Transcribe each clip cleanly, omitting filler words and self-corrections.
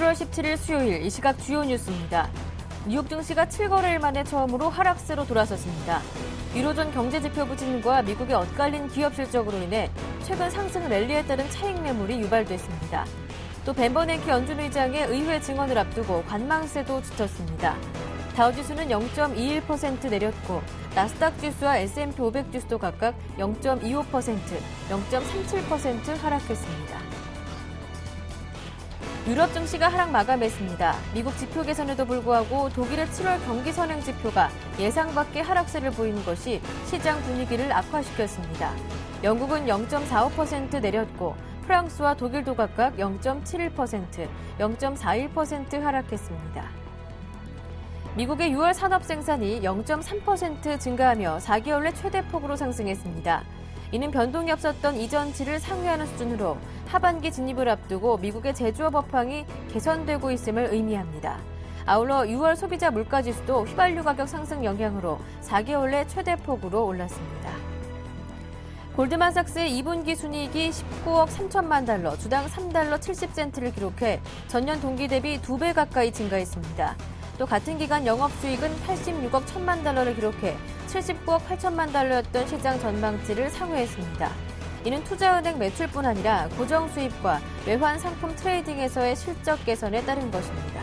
7월 17일 수요일 이 시각 주요 뉴스입니다. 뉴욕 증시가 7거래일 만에 처음으로 하락세로 돌아섰습니다. 유로존 경제지표 부진과 미국의 엇갈린 기업 실적으로 인해 최근 상승 랠리에 따른 차익 매물이 유발됐습니다. 또 벤 버냉키 연준 의장의 의회 증언을 앞두고 관망세도 짙었습니다. 다우지수는 0.21% 내렸고 나스닥 지수와 S&P 500 지수도 각각 0.25%, 0.37% 하락했습니다. 유럽 증시가 하락 마감했습니다. 미국 지표 개선에도 불구하고 독일의 7월 경기 선행 지표가 예상 밖의 하락세를 보이는 것이 시장 분위기를 악화시켰습니다. 영국은 0.45% 내렸고 프랑스와 독일도 각각 0.71%, 0.41% 하락했습니다. 미국의 6월 산업 생산이 0.3% 증가하며 4개월 내 최대 폭으로 상승했습니다. 이는 변동이 없었던 이전치를 상회하는 수준으로 하반기 진입을 앞두고 미국의 제조업 업황이 개선되고 있음을 의미합니다. 아울러 6월 소비자 물가지수도 휘발유 가격 상승 영향으로 4개월 내 최대 폭으로 올랐습니다. 골드만삭스의 2분기 순이익이 19억 3천만 달러, 주당 3달러 70센트를 기록해 전년 동기 대비 2배 가까이 증가했습니다. 또 같은 기간 영업수익은 86억 1천만 달러를 기록해 79억 8천만 달러였던 시장 전망치를 상회했습니다. 이는 투자은행 매출뿐 아니라 고정수입과 외환 상품 트레이딩에서의 실적 개선에 따른 것입니다.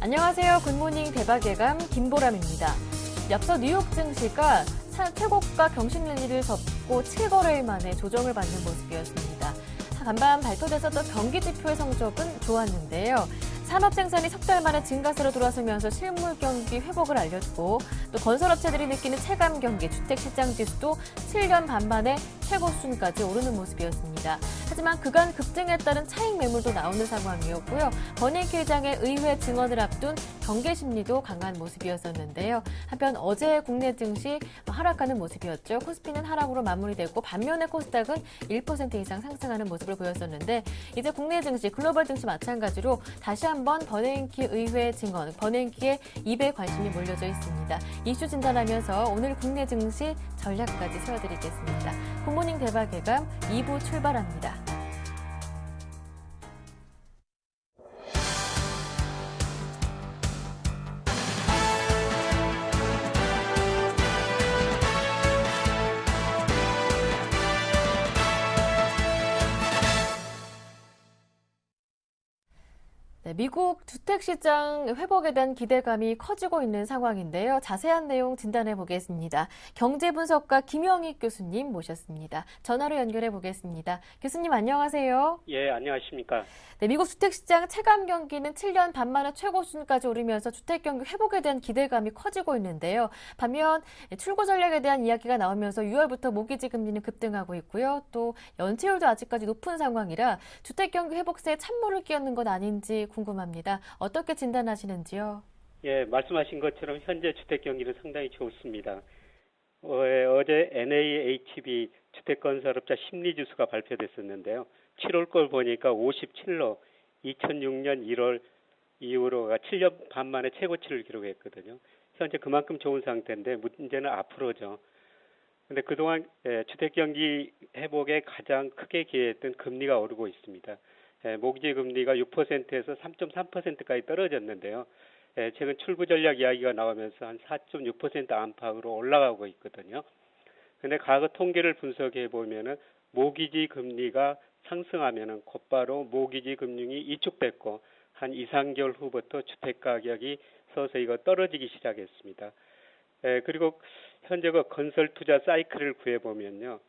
안녕하세요. 굿모닝 대박예감 김보람입니다. 앞서 뉴욕 증시가 최고가 경신 랠리를 접고 7거래일 만에 조정을 받는 모습이었습니다. 간밤 발표됐었던 경기 지표의 성적은 좋았는데요. 산업 생산이 석 달 만에 증가세로 돌아서면서 실물 경기 회복을 알렸고 또 건설업체들이 느끼는 체감 경기 주택시장 지수도 7년 반 만에 최고 수준까지 오르는 모습이었습니다. 하지만 그간 급등에 따른 차익 매물도 나오는 상황이었고요. 버냉키 의장의 의회 증언을 앞둔 경계 심리도 강한 모습이었었는데요. 한편 어제 국내 증시 하락하는 모습이었죠. 코스피는 하락으로 마무리됐고 반면에 코스닥은 1% 이상 상승하는 모습을 보였었는데 이제 국내 증시, 글로벌 증시 마찬가지로 다시 한번 버냉키 의회 증언, 버냉키의 입에 관심이 몰려져 있습니다. 이슈 진단하면서 오늘 국내 증시 전략까지 세워드리겠습니다. 굿모닝 대박예감 2부 출발합니다. 네, 미국 주택시장 회복에 대한 기대감이 커지고 있는 상황인데요. 자세한 내용 진단해 보겠습니다. 경제분석가 김영익 교수님 모셨습니다. 전화로 연결해 보겠습니다. 교수님 안녕하세요. 예, 안녕하십니까. 네, 미국 주택시장 체감 경기는 7년 반 만에 최고 수준까지 오르면서 주택경기 회복에 대한 기대감이 커지고 있는데요. 반면 출구 전략에 대한 이야기가 나오면서 6월부터 모기지 금리는 급등하고 있고요. 또 연체율도 아직까지 높은 상황이라 주택경기 회복세에 찬물을 끼얹는 것 아닌지 궁금합니다. 어떻게 진단하시는지요? 예, 말씀하신 것처럼 현재 주택 경기는 상당히 좋습니다. 어제 NAHB 주택건설업자 심리지수가 발표됐었는데요. 7월 걸 보니까 57로 2006년 1월 이후로가 7년 반 만에 최고치를 기록했거든요. 현재 그만큼 좋은 상태인데 문제는 앞으로죠. 근데 그동안 주택 경기 회복에 가장 크게 기여했던 금리가 오르고 있습니다. 모기지 금리가 6%에서 3.3%까지 떨어졌는데요. 최근 출구 전략 이야기가 나오면서 한 4.6% 안팎으로 올라가고 있거든요. 근데 과거 통계를 분석해 보면은 모기지 금리가 상승하면은 곧바로 모기지 금융이 위축됐고 한 2, 3개월 후부터 주택 가격이 서서히 떨어지기 시작했습니다. 그리고 현재 그 건설 투자 사이클을 구해 보면요.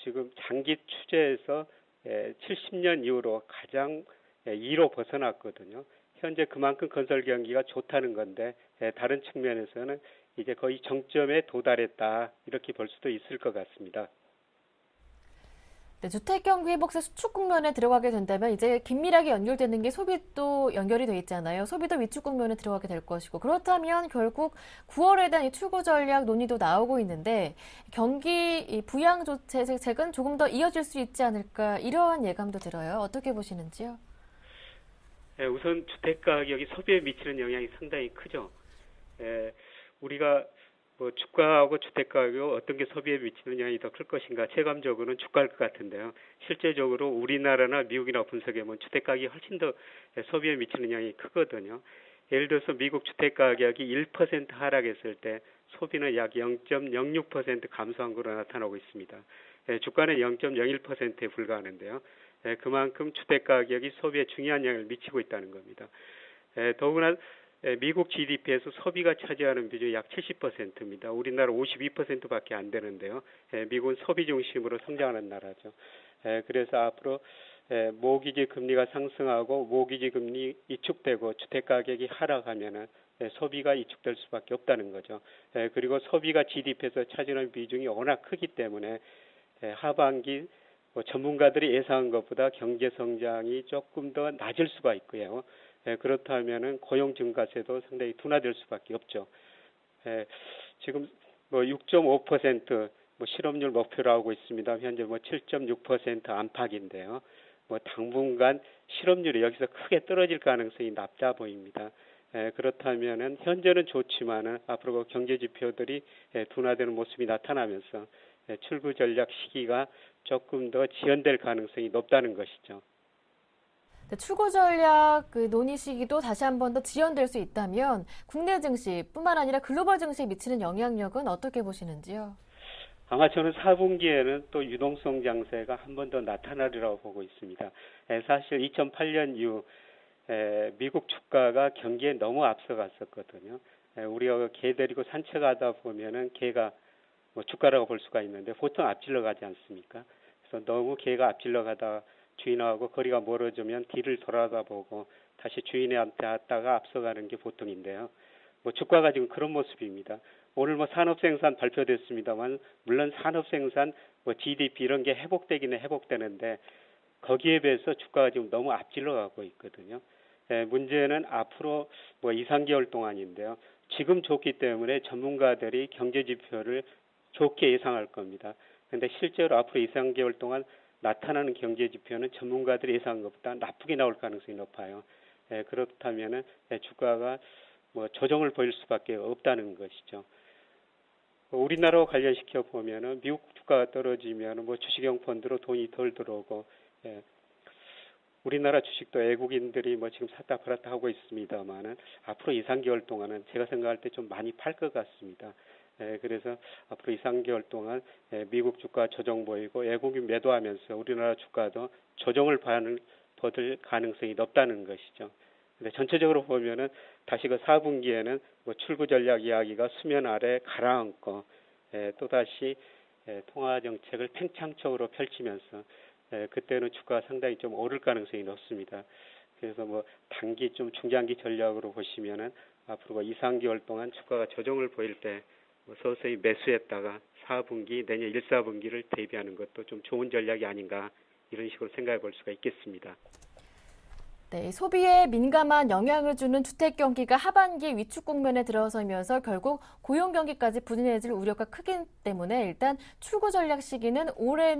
지금 장기 추세에서 70년 이후로 가장 2로 벗어났거든요. 현재 그만큼 건설 경기가 좋다는 건데 다른 측면에서는 이제 거의 정점에 도달했다 이렇게 볼 수도 있을 것 같습니다. 네, 주택 경기 회복세 수축 국면에 들어가게 된다면 이제 긴밀하게 연결되는 게 소비도 연결이 돼 있잖아요. 소비도 위축 국면에 들어가게 될 것이고 그렇다면 결국 9월에 대한 이 출구 전략 논의도 나오고 있는데 경기 이 부양 정책은 조금 더 이어질 수 있지 않을까 이러한 예감도 들어요. 어떻게 보시는지요? 우선 주택 가격이 소비에 미치는 영향이 상당히 크죠. 우리가 뭐 주가하고 주택 가격이 어떤 게 소비에 미치는 영향이 더 클 것인가 체감적으로는 주가일 것 같은데요. 실제적으로 우리나라나 미국이나 분석해 보면 주택 가격이 훨씬 더 소비에 미치는 영향이 크거든요. 예를 들어서 미국 주택 가격이 1% 하락했을 때 소비는 약 0.06% 감소한 것으로 나타나고 있습니다. 주가는 0.01%에 불과하는데요. 그만큼 주택 가격이 소비에 중요한 영향을 미치고 있다는 겁니다. 더구나 미국 GDP에서 소비가 차지하는 비중이 약 70%입니다. 우리나라 52%밖에 안 되는데요. 미국은 소비 중심으로 성장하는 나라죠. 그래서 앞으로 모기지 금리가 상승하고 모기지 금리 이축되고 주택 가격이 하락하면은 소비가 이축될 수밖에 없다는 거죠. 그리고 소비가 GDP에서 차지하는 비중이 워낙 크기 때문에 하반기 전문가들이 예상한 것보다 경제 성장이 조금 더 낮을 수가 있고요. 그렇다면은 고용 증가세도 상당히 둔화될 수밖에 없죠. 지금 뭐 6.5% 실업률 목표로 하고 있습니다. 현재 7.6% 안팎인데요. 당분간 실업률이 여기서 크게 떨어질 가능성이 낮아 보입니다. 그렇다면은 현재는 좋지만은 앞으로 경제 지표들이 둔화되는 모습이 나타나면서 출구 전략 시기가 조금 더 지연될 가능성이 높다는 것이죠. 출구 전략 논의 시기도 다시 한 번 더 지연될 수 있다면 국내 증시뿐만 아니라 글로벌 증시에 미치는 영향력은 어떻게 보시는지요? 아마 저는 4분기에는 또 유동성 장세가 한 번 더 나타나리라고 보고 있습니다. 사실 2008년 이후 미국 주가가 경기에 너무 앞서갔었거든요. 우리가 개 데리고 산책하다 보면은 개가 주가라고 볼 수가 있는데 보통 앞질러 가지 않습니까? 그래서 너무 개가 앞질러 가다 주인하고 거리가 멀어지면 뒤를 돌아다보고 다시 주인한테 왔다가 앞서가는 게 보통인데요. 주가가 지금 그런 모습입니다. 오늘 산업생산 발표됐습니다만 물론 산업생산, GDP 이런 게 회복되기는 회복되는데 거기에 비해서 주가가 지금 너무 앞질러 가고 있거든요. 문제는 앞으로 2, 3개월 동안인데요. 지금 좋기 때문에 전문가들이 경제 지표를 좋게 예상할 겁니다. 그런데 실제로 앞으로 2, 3개월 동안 나타나는 경제 지표는 전문가들이 예상한 것보다 나쁘게 나올 가능성이 높아요. 그렇다면은 주가가 조정을 보일 수밖에 없다는 것이죠. 우리나라와 관련시켜 보면은 미국 주가가 떨어지면 주식형 펀드로 돈이 덜 들어오고 우리나라 주식도 외국인들이 지금 샀다 팔았다 하고 있습니다만은 앞으로 2, 3개월 동안은 제가 생각할 때 좀 많이 팔 것 같습니다. 그래서 앞으로 2, 3개월 동안 미국 주가 조정 보이고 외국인 매도하면서 우리나라 주가도 조정을 받을 가능성이 높다는 것이죠. 근데 전체적으로 보면은 다시 그 4분기에는 출구 전략 이야기가 수면 아래 가라앉고 또다시 통화 정책을 팽창적으로 펼치면서 그때는 주가가 상당히 좀 오를 가능성이 높습니다. 그래서 단기 좀 중장기 전략으로 보시면은 앞으로 2, 3개월 동안 주가가 조정을 보일 때 서서히 매수했다가 4분기 내년 1, 4분기를 대비하는 것도 좀 좋은 전략이 아닌가 이런 식으로 생각해 볼 수가 있겠습니다. 네, 소비에 민감한 영향을 주는 주택 경기가 하반기 위축 국면에 들어서면서 결국 고용 경기까지 부진해질 우려가 크기 때문에 일단 출구 전략 시기는 올해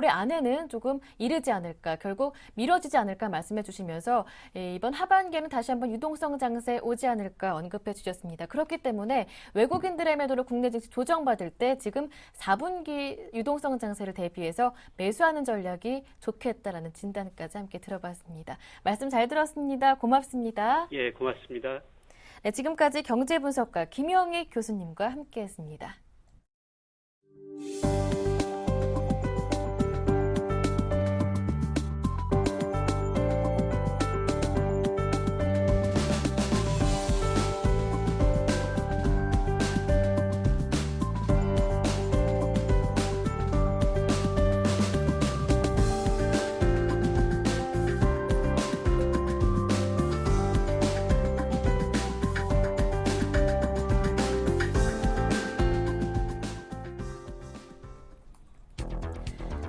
안에는 조금 이르지 않을까, 결국 미뤄지지 않을까 말씀해 주시면서 이번 하반기에는 다시 한번 유동성 장세 오지 않을까 언급해 주셨습니다. 그렇기 때문에 외국인들의 매도로 국내 증시 조정받을 때 지금 4분기 유동성 장세를 대비해서 매수하는 전략이 좋겠다라는 진단까지 함께 들어봤습니다. 말씀 잘 들었습니다. 고맙습니다. 예, 고맙습니다. 네, 지금까지 경제분석가 김영익 교수님과 함께했습니다.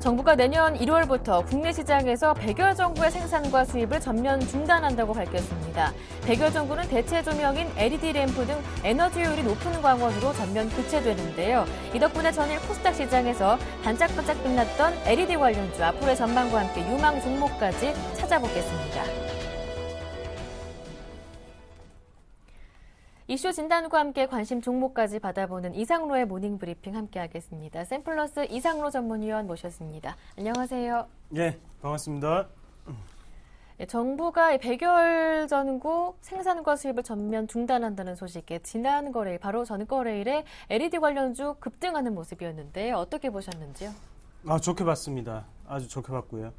정부가 내년 1월부터 국내 시장에서 백열전구의 생산과 수입을 전면 중단한다고 밝혔습니다. 백열전구는 대체 조명인 LED 램프 등 에너지효율이 높은 광원으로 전면 교체되는데요. 이 덕분에 전일 코스닥 시장에서 반짝반짝 빛났던 LED 관련주 앞으로의 전망과 함께 유망 종목까지 찾아보겠습니다. 이슈 진단과 함께 관심 종목까지 받아보는 이상로의 모닝브리핑 함께하겠습니다. 샘플러스 이상로 전문위원 모셨습니다. 안녕하세요. 네, 반갑습니다. 정부가 백열전구 생산과 수입을 전면 중단한다는 소식에 지난 거래일, 바로 전 거래일에 LED 관련주 급등하는 모습이었는데 어떻게 보셨는지요? 좋게 봤습니다. 아주 좋게 봤고요.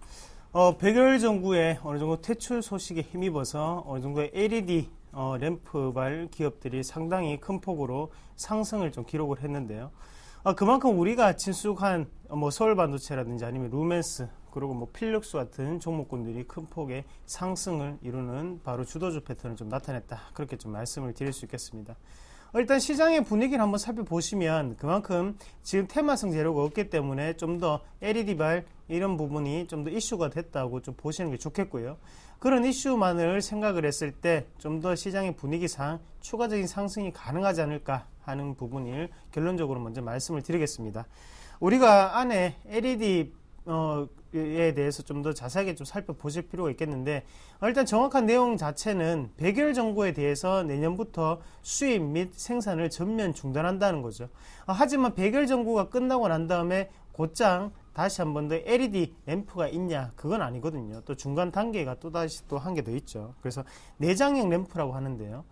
백열전구에 어느 정도 퇴출 소식에 힘입어서 어느 정도 LED 램프발 기업들이 상당히 큰 폭으로 상승을 좀 기록을 했는데요. 그만큼 우리가 친숙한 서울반도체라든지 아니면 루멘스 그리고 필룩스 같은 종목군들이 큰 폭의 상승을 이루는 바로 주도주 패턴을 좀 나타냈다. 그렇게 좀 말씀을 드릴 수 있겠습니다. 일단 시장의 분위기를 한번 살펴보시면 그만큼 지금 테마성 재료가 없기 때문에 좀 더 LED발 이런 부분이 좀 더 이슈가 됐다고 좀 보시는 게 좋겠고요. 그런 이슈만을 생각을 했을 때 좀 더 시장의 분위기상 추가적인 상승이 가능하지 않을까 하는 부분을 결론적으로 먼저 말씀을 드리겠습니다. 우리가 안에 LED 에 대해서 좀 더 자세하게 좀 살펴보실 필요가 있겠는데, 일단 정확한 내용 자체는 백열전구에 대해서 내년부터 수입 및 생산을 전면 중단한다는 거죠. 하지만 백열전구가 끝나고 난 다음에 곧장 다시 한 번 더 LED 램프가 있냐? 그건 아니거든요. 또 중간 단계가 또다시 또 한 개 더 있죠. 그래서 내장형 램프라고 하는데요.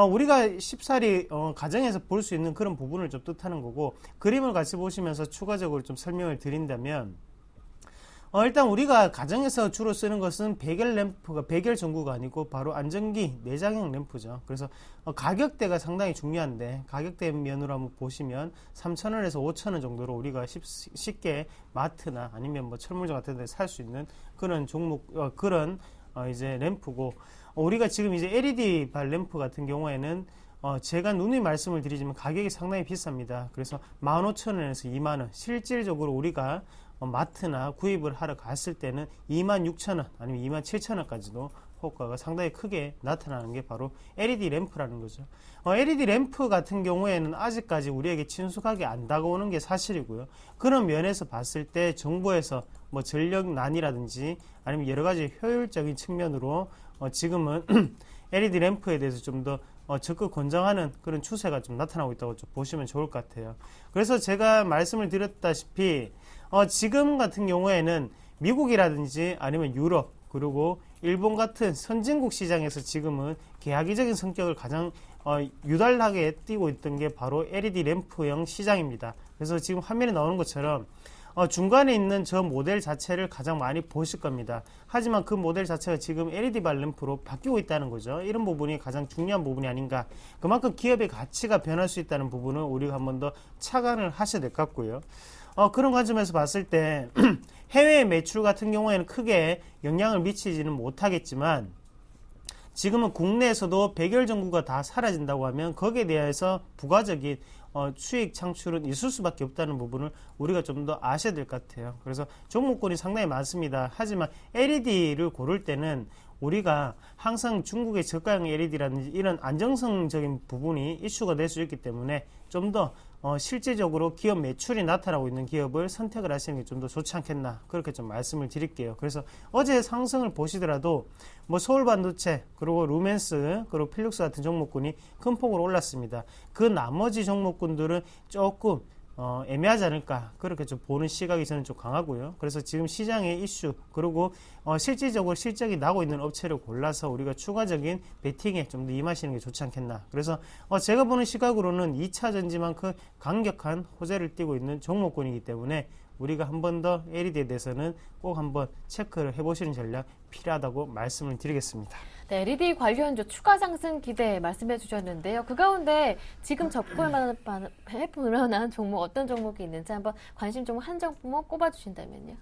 우리가 쉽사리 가정에서 볼 수 있는 그런 부분을 좀 뜻하는 거고, 그림을 같이 보시면서 추가적으로 좀 설명을 드린다면, 일단 우리가 가정에서 주로 쓰는 것은 백열 전구가 아니고 바로 안전기 내장형 램프죠. 그래서 가격대가 상당히 중요한데, 가격대 면으로 한번 보시면 3,000원에서 5,000원 정도로 우리가 쉽게 마트나 아니면 철물점 같은 데 살 수 있는 그런 종목, 이제 램프고, 우리가 지금 이제 LED 발 램프 같은 경우에는 제가 누누이 말씀을 드리지만 가격이 상당히 비쌉니다. 그래서 15,000원에서 20,000원, 실질적으로 우리가 마트나 구입을 하러 갔을 때는 26,000원 아니면 27,000원까지도 효과가 상당히 크게 나타나는 게 바로 LED 램프라는 거죠. LED 램프 같은 경우에는 아직까지 우리에게 친숙하게 안 다가오는 게 사실이고요. 그런 면에서 봤을 때 정부에서 전력난이라든지 아니면 여러 가지 효율적인 측면으로 지금은 LED 램프에 대해서 좀 더 적극 권장하는 그런 추세가 좀 나타나고 있다고 좀 보시면 좋을 것 같아요. 그래서 제가 말씀을 드렸다시피 지금 같은 경우에는 미국이라든지 아니면 유럽 그리고 일본 같은 선진국 시장에서 지금은 계약이적인 성격을 가장 유달하게 띄고 있던 게 바로 LED 램프형 시장입니다. 그래서 지금 화면에 나오는 것처럼 중간에 있는 저 모델 자체를 가장 많이 보실 겁니다. 하지만 그 모델 자체가 지금 LED 발 램프로 바뀌고 있다는 거죠. 이런 부분이 가장 중요한 부분이 아닌가. 그만큼 기업의 가치가 변할 수 있다는 부분은 우리가 한 번 더 착안을 하셔야 될 것 같고요. 그런 관점에서 봤을 때 해외 매출 같은 경우에는 크게 영향을 미치지는 못하겠지만, 지금은 국내에서도 백열전구가 다 사라진다고 하면 거기에 대해서 부가적인 수익 창출은 있을 수밖에 없다는 부분을 우리가 좀 더 아셔야 될 것 같아요. 그래서 종목군이 상당히 많습니다. 하지만 LED를 고를 때는 우리가 항상 중국의 저가형 LED라든지 이런 안정성적인 부분이 이슈가 될 수 있기 때문에 좀 더 실질적으로 기업 매출이 나타나고 있는 기업을 선택을 하시는 게 좀 더 좋지 않겠나, 그렇게 좀 말씀을 드릴게요. 그래서 어제 상승을 보시더라도 서울반도체 그리고 루멘스 그리고 필룩스 같은 종목군이 큰 폭으로 올랐습니다. 그 나머지 종목군들은 조금 애매하지 않을까, 그렇게 좀 보는 시각이 저는 좀 강하고요. 그래서 지금 시장의 이슈 그리고 실질적으로 실적이 나고 있는 업체를 골라서 우리가 추가적인 베팅에 좀 더 임하시는 게 좋지 않겠나. 그래서 제가 보는 시각으로는 2차 전지만큼 강력한 호재를 띠고 있는 종목군이기 때문에 우리가 한 번 더 LED에 대해서는 꼭 한번 체크를 해보시는 전략 필요하다고 말씀을 드리겠습니다. 네, LED 관련주 추가 상승 기대 말씀해 주셨는데요. 그 가운데 지금 해볼 만한 종목, 어떤 종목이 있는지 한번 관심 종목 한 종목 꼽아주신다면요.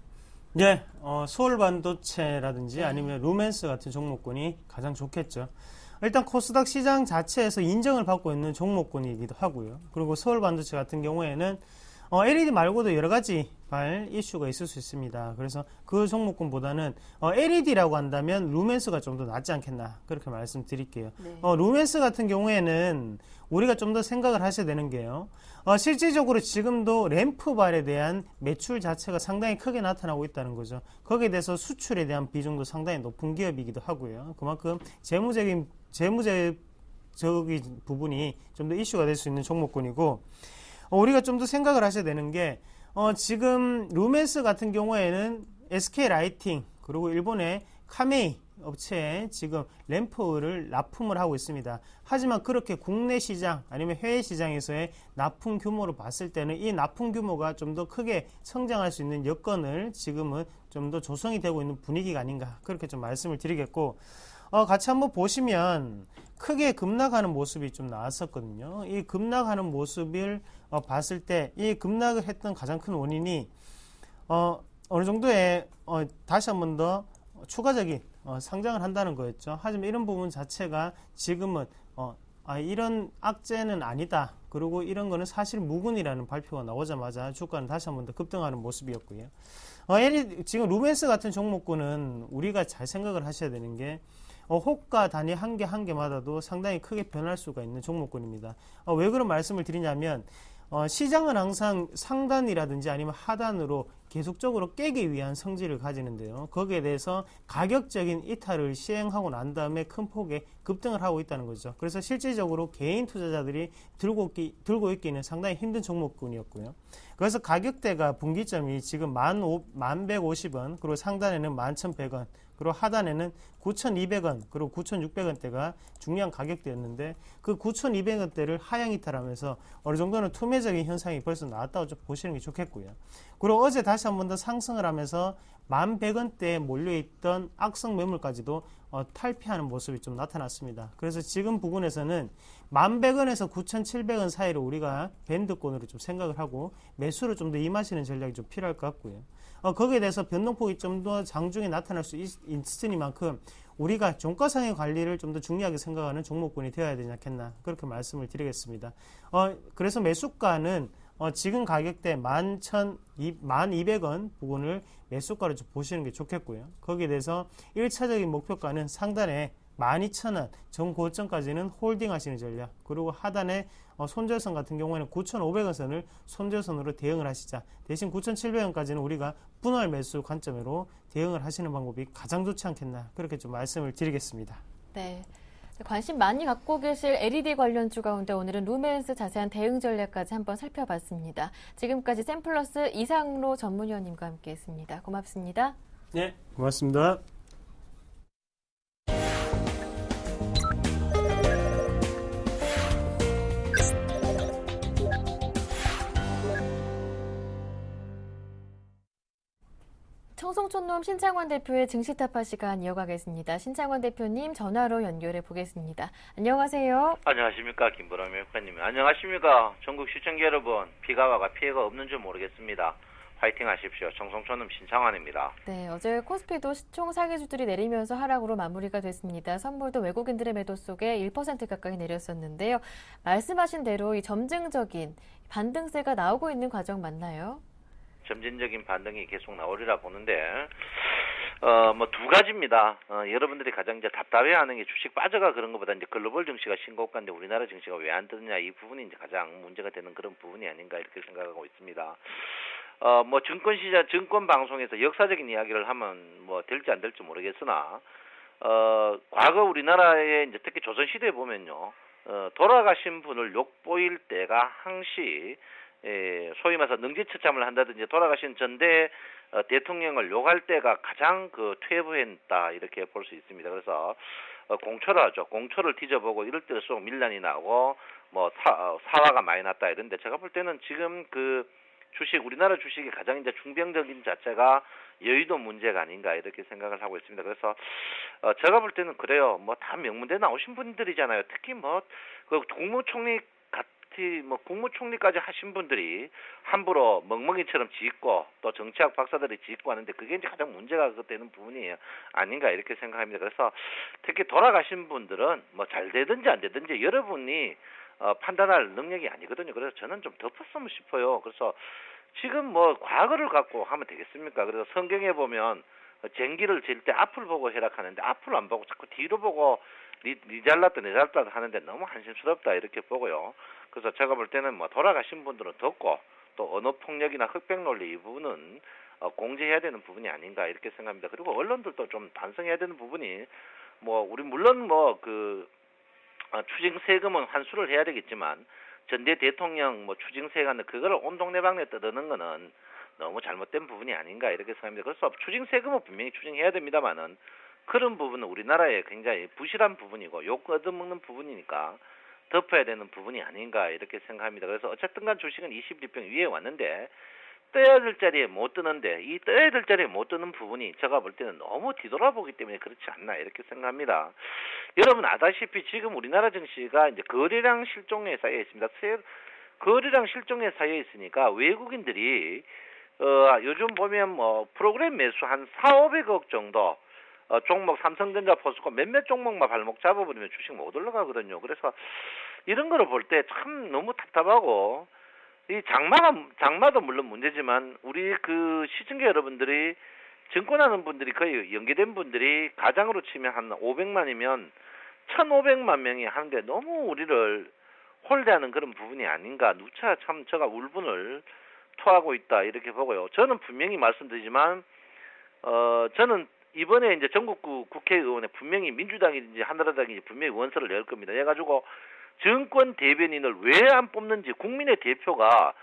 네, 서울반도체라든지 아니면 루멘스 같은 종목군이 가장 좋겠죠. 일단 코스닥 시장 자체에서 인정을 받고 있는 종목군이기도 하고요. 그리고 서울반도체 같은 경우에는 LED 말고도 여러 가지 이슈가 있을 수 있습니다. 그래서 그 종목군보다는 LED라고 한다면 루멘스가 좀 더 낫지 않겠나 그렇게 말씀드릴게요. 네. 루멘스 같은 경우에는 우리가 좀 더 생각을 하셔야 되는 게요. 실질적으로 지금도 램프발에 대한 매출 자체가 상당히 크게 나타나고 있다는 거죠. 거기에 대해서 수출에 대한 비중도 상당히 높은 기업이기도 하고요. 그만큼 재무적인 부분이 좀 더 이슈가 될 수 있는 종목군이고, 우리가 좀 더 생각을 하셔야 되는 게 지금 루멘스 같은 경우에는 SK 라이팅 그리고 일본의 카메이 업체에 지금 램프를 납품을 하고 있습니다. 하지만 그렇게 국내 시장 아니면 해외 시장에서의 납품 규모로 봤을 때는 이 납품 규모가 좀 더 크게 성장할 수 있는 여건을 지금은 좀 더 조성이 되고 있는 분위기가 아닌가 그렇게 좀 말씀을 드리겠고, 같이 한번 보시면 크게 급락하는 모습이 좀 나왔었거든요. 이 급락하는 모습을 봤을 때 이 급락을 했던 가장 큰 원인이 어느 정도의 다시 한번 더 추가적인 상장을 한다는 거였죠. 하지만 이런 부분 자체가 지금은 이런 악재는 아니다. 그리고 이런 거는 사실 무근이라는 발표가 나오자마자 주가는 다시 한번 더 급등하는 모습이었고요. 지금 루멘스 같은 종목군은 우리가 잘 생각을 하셔야 되는 게 호가 단위 한 개 한 개마다도 상당히 크게 변할 수가 있는 종목군입니다. 왜 그런 말씀을 드리냐면 시장은 항상 상단이라든지 아니면 하단으로 계속적으로 깨기 위한 성질을 가지는데요. 거기에 대해서 가격적인 이탈을 시행하고 난 다음에 큰 폭의 급등을 하고 있다는 거죠. 그래서 실질적으로 개인 투자자들이 들고 있기는 상당히 힘든 종목군이었고요. 그래서 가격대가 분기점이 지금 1150원, 그리고 상단에는 11,100원, 그리고 하단에는 9,200원, 그리고 9,600원대가 중요한 가격대였는데 그 9,200원대를 하향 이탈하면서 어느 정도는 투매적인 현상이 벌써 나왔다고 좀 보시는 게 좋겠고요. 그리고 어제 다시 한 번 더 상승을 하면서 11,100원대에 몰려있던 악성 매물까지도 탈피하는 모습이 좀 나타났습니다. 그래서 지금 부분에서는 11,100원에서 9,700원 사이로 우리가 밴드권으로 좀 생각을 하고 매수로 좀 더 임하시는 전략이 좀 필요할 것 같고요. 거기에 대해서 변동폭이 좀 더 장중에 나타날 수 있으니만큼 우리가 종가상의 관리를 좀 더 중요하게 생각하는 종목군이 되어야 되지 않겠나 그렇게 말씀을 드리겠습니다. 그래서 매수가는 지금 가격대 11,200원 부분을 매수가로 좀 보시는 게 좋겠고요. 거기에 대해서 1차적인 목표가는 상단에 12,000원 전고점까지는 홀딩 하시는 전략, 그리고 하단에 손절선 같은 경우에는 9,500원 선을 손절선으로 대응을 하시자. 대신 9,700원까지는 우리가 분할 매수 관점으로 대응을 하시는 방법이 가장 좋지 않겠나 그렇게 좀 말씀을 드리겠습니다. 네. 관심 많이 갖고 계실 LED 관련주 가운데 오늘은 루멘스 자세한 대응 전략까지 한번 살펴봤습니다. 지금까지 샘플러스 이상로 전문위원님과 함께했습니다. 고맙습니다. 네, 고맙습니다. 청송촌놈 신창원 대표의 증시타파 시간 이어가겠습니다. 신창원 대표님 전화로 연결해 보겠습니다. 안녕하세요. 안녕하십니까, 김보람 회원님. 안녕하십니까, 전국 시청자 여러분. 비가 와가 피해가 없는 줄 모르겠습니다. 화이팅 하십시오. 청송촌놈 신창원입니다. 네, 어제 코스피도 시총 상위주들이 내리면서 하락으로 마무리가 됐습니다. 선물도 외국인들의 매도 속에 1% 가까이 내렸었는데요. 말씀하신 대로 이 점증적인 반등세가 나오고 있는 과정 맞나요? 점진적인 반등이 계속 나오리라 보는데, 뭐 두 가지입니다. 여러분들이 가장 이제 답답해하는 게 주식 빠져가 그런 것보다 이제 글로벌 증시가 신고가인데 우리나라 증시가 왜 안 뜨느냐, 이 부분이 이제 가장 문제가 되는 그런 부분이 아닌가 이렇게 생각하고 있습니다. 뭐 증권 방송에서 역사적인 이야기를 하면 뭐 될지 안 될지 모르겠으나, 과거 우리나라에 이제 특히 조선시대에 보면요, 돌아가신 분을 욕보일 때가 항시 소위 말해서 능지처참을 한다든지 돌아가신 전대 대통령을 욕할 때가 가장 퇴보했다 이렇게 볼 수 있습니다. 그래서 공초를 하죠. 공초를 뒤져보고 이럴 때일수록 밀란이 나고 뭐 사화가 많이 났다 이런데, 제가 볼 때는 지금 우리나라 주식이 가장 이제 중병적인 자체가 여의도 문제가 아닌가 이렇게 생각을 하고 있습니다. 그래서 제가 볼 때는 그래요. 뭐 다 명문대 나오신 분들이잖아요. 특히 국무총리까지 하신 분들이 함부로 멍멍이처럼 짓고 또 정치학 박사들이 짓고 하는데, 그게 이제 가장 문제가 되는 부분이 아닌가 이렇게 생각합니다. 그래서 특히 돌아가신 분들은 뭐 잘 되든지 안 되든지 여러분이 판단할 능력이 아니거든요. 그래서 저는 좀 덮었으면 싶어요. 그래서 지금 뭐 과거를 갖고 하면 되겠습니까? 그래서 성경에 보면 쟁기를 질 때 앞을 보고 해락하는데 앞을 안 보고 자꾸 뒤로 보고 니 잘났다 내 잘났다 하는데 너무 한심스럽다 이렇게 보고요. 그래서 제가 볼 때는 뭐 돌아가신 분들은 덮고 또 언어 폭력이나 흑백 논리 이 부분은 공제해야 되는 부분이 아닌가 이렇게 생각합니다. 그리고 언론들도 좀 반성해야 되는 부분이 뭐 우리 물론 뭐 그 추징 세금은 환수를 해야 되겠지만 전대 대통령 뭐 추징 세금은 그거를 온 동네방네 떠드는 거는 너무 잘못된 부분이 아닌가 이렇게 생각합니다. 그래서 추징 세금은 분명히 추징해야 됩니다만은 그런 부분은 우리나라의 굉장히 부실한 부분이고 욕 얻어먹는 부분이니까 덮어야 되는 부분이 아닌가 이렇게 생각합니다. 그래서 어쨌든 간 주식은 21평 위에 왔는데 떠야 될 자리에 못 뜨는데 이 떠야 될 자리에 못 뜨는 부분이 제가 볼 때는 너무 뒤돌아보기 때문에 그렇지 않나 이렇게 생각합니다. 여러분 아다시피 지금 우리나라 증시가 이제 거래량 실종에 쌓여 있습니다. 거래량 실종에 쌓여 있으니까 외국인들이 요즘 보면 뭐 프로그램 매수 한 4,500억 정도 종목 삼성전자 포스코 몇몇 종목만 발목 잡아버리면 주식 못 올라가거든요. 그래서 이런 거를 볼 때 참 너무 답답하고 이 장마도 물론 문제지만 우리 그 시청자 여러분들이 증권하는 분들이 거의 연계된 분들이 가장으로 치면 한 500만이면 1,500만 명이 하는데 너무 우리를 홀대하는 그런 부분이 아닌가. 누차 참 제가 울분을 토하고 있다 이렇게 보고요. 저는 분명히 말씀드리지만 저는 이번에 이제 전국구 국회의원에 분명히 민주당인지 한나라당인지 분명히 원서를 낼 겁니다. 해가지고 정권 대변인을 왜 안 뽑는지 국민의 대표가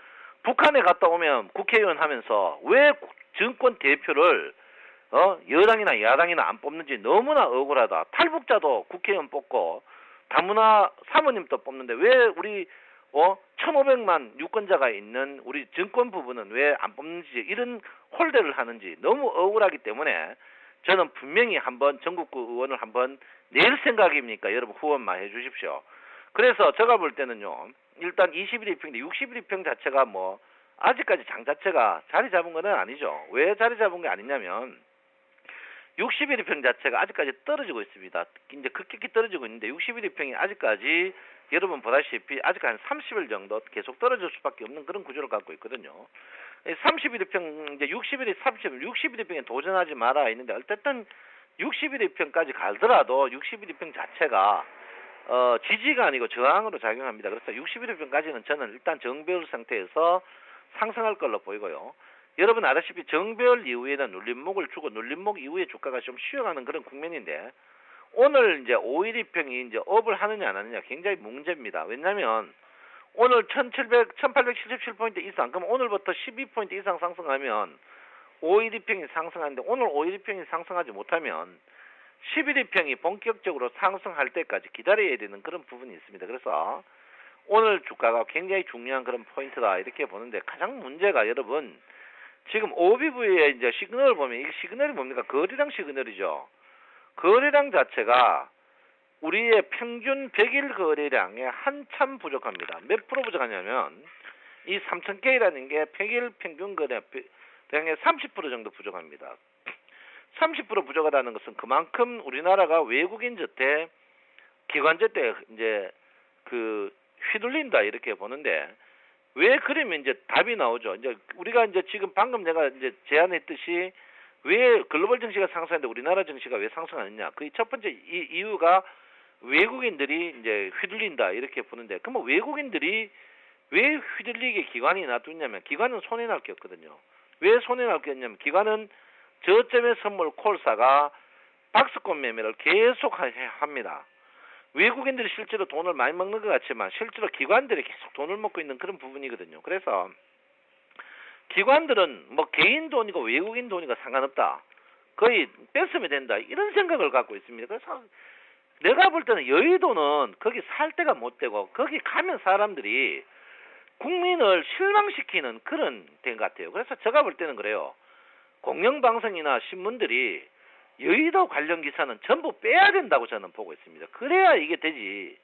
북한에 갔다 오면 국회의원 하면서 왜 정권 대표를 여당이나 야당이나 안 뽑는지 너무나 억울하다. 탈북자도 국회의원 뽑고 다문화 사모님도 뽑는데 왜 우리 1,500만 유권자가 있는 우리 정권 부분은 왜 안 뽑는지 이런 홀대를 하는지 너무 억울하기 때문에 저는 분명히 한번 전국구 의원을 한번 낼 생각입니까? 여러분 후원만 해주십시오. 그래서 제가 볼 때는요. 일단 21평인데 61평 자체가 뭐 아직까지 장 자체가 자리 잡은 건 아니죠. 왜 자리 잡은 게 아니냐면 61평 자체가 아직까지 떨어지고 있습니다. 이제 급격히 떨어지고 있는데 61평이 아직까지 여러분 보다시피 아직 한 30일 정도 계속 떨어질 수밖에 없는 그런 구조를 갖고 있거든요. 31평 이제 61이 61평에 도전하지 마라 있는데 어쨌든 61평까지 가더라도 61평 자체가 지지가 아니고 저항으로 작용합니다. 그래서 61평까지는 저는 일단 정배열 상태에서 상승할 걸로 보이고요. 여러분 아다시피 정배열 이후에는 눌림목을 주고 눌림목 이후에 주가가 좀 쉬어가는 그런 국면인데 오늘 이제 512평이 이제 업을 하느냐 안 하느냐 굉장히 문제입니다. 왜냐면 오늘 1877포인트 이상 그럼 오늘부터 12포인트 이상 상승하면 512평이 상승하는데 오늘 512평이 상승하지 못하면 1112평이 본격적으로 상승할 때까지 기다려야 되는 그런 부분이 있습니다. 그래서 오늘 주가가 굉장히 중요한 그런 포인트다 이렇게 보는데 가장 문제가 여러분 지금 오비브의 이제 시그널을 보면 이 시그널이 뭡니까? 거래량 시그널이죠. 거래량 자체가 우리의 평균 100일 거래량에 한참 부족합니다. 몇 프로 부족하냐면 이 3,000개라는 게 100일 평균 거래량의 30% 정도 부족합니다. 30% 부족하다는 것은 그만큼 우리나라가 외국인 저택, 기관제 때 이제 그 휘둘린다 이렇게 보는데 왜 그러면 이제 답이 나오죠. 이제 우리가 이제 지금 방금 내가 이제 제안했듯이 왜 글로벌 증시가 상승하는데 우리나라 증시가 왜 상승하느냐? 그 첫 번째 이유가 외국인들이 이제 휘둘린다 이렇게 보는데 그럼 외국인들이 왜 휘둘리게 기관이 놔두냐면 기관은 손해 날 게 없거든요. 왜 손해 날 게 없냐면 기관은 저점의 선물 콜사가 박스권 매매를 계속 합니다. 외국인들이 실제로 돈을 많이 먹는 것 같지만 실제로 기관들이 계속 돈을 먹고 있는 그런 부분이거든요. 그래서 기관들은 뭐 개인 돈이고 외국인 돈이고 상관없다. 거의 뺐으면 된다. 이런 생각을 갖고 있습니다. 그래서 내가 볼 때는 여의도는 거기 살 데가 못 되고 거기 가면 사람들이 국민을 실망시키는 그런 된 것 같아요. 그래서 제가 볼 때는 그래요. 공영방송이나 신문들이 여의도 관련 기사는 전부 빼야 된다고 저는 보고 있습니다. 그래야 이게 되지.